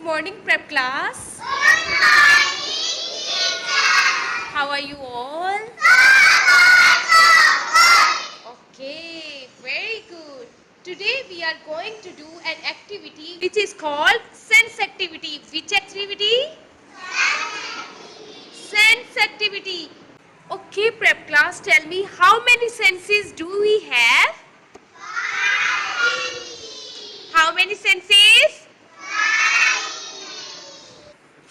morning, prep class. How are you all? Okay, very good. Today we are going to do an activity which is called sense activity. Which activity? Sense activity. Okay, prep class, tell me how many senses do we have? How many senses?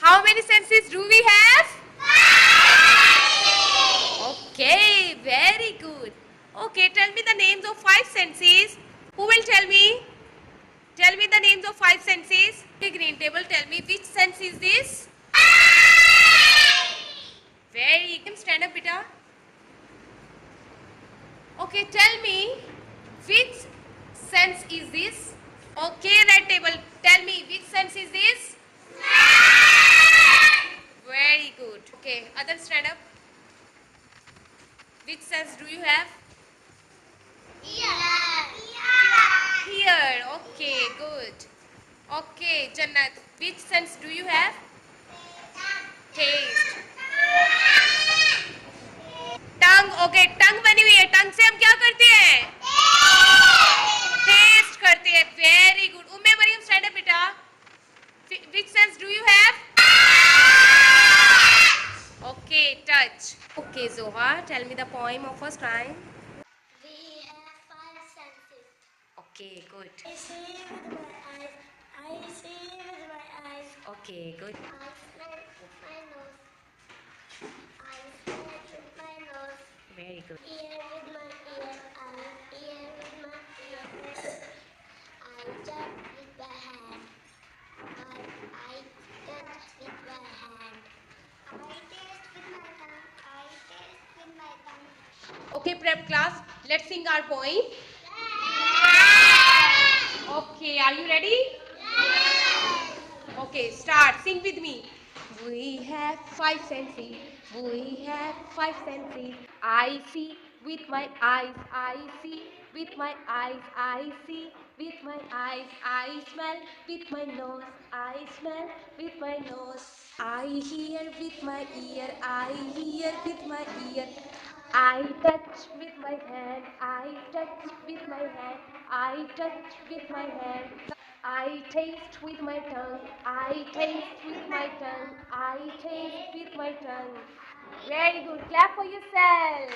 How many senses do we have? Okay, very good. Okay, tell me the names of five senses. Who will tell me? Tell me the names of five senses. Okay, green table, tell me which sense is this? Very good. Stand up, beta. Okay, tell me which sense is this? Okay, red table, tell me which sense is this? Very good. Okay, others stand up. Which sense do you have? Here. Okay, good. Okay, Jannat, which sense do you have? Taste. Tongue. Okay, tongue बनी हुई है. टंग से हम क्या करते हैं? Test करते हैं. Very good. Umme Maryam, stand up बेटा. Which sense do you have? Okay, touch. Okay, Zoha, tell me the poem of first line. We have five senses. Okay, good. I see with my eyes. I see with my eyes. Okay, good. I smell with my nose. I smell with my nose. Very good. Ear with my ear. I hear with my ear. I touch with my hand. I touch with my hand. I taste with my tongue. I taste with my tongue. Okay, prep class, let's sing our poem. Okay, are you ready? Okay, start. Sing with me. We have five senses. We have five senses. I see with my eyes. I see with my eyes. I see with my eyes. I smell with my nose. I smell with my nose. I hear with my ear. I hear with my ear. I touch with my hand. I touch with my hand. I touch with my hand. I taste with my tongue. I taste with my tongue. I taste with my tongue. Very good. Clap for yourself.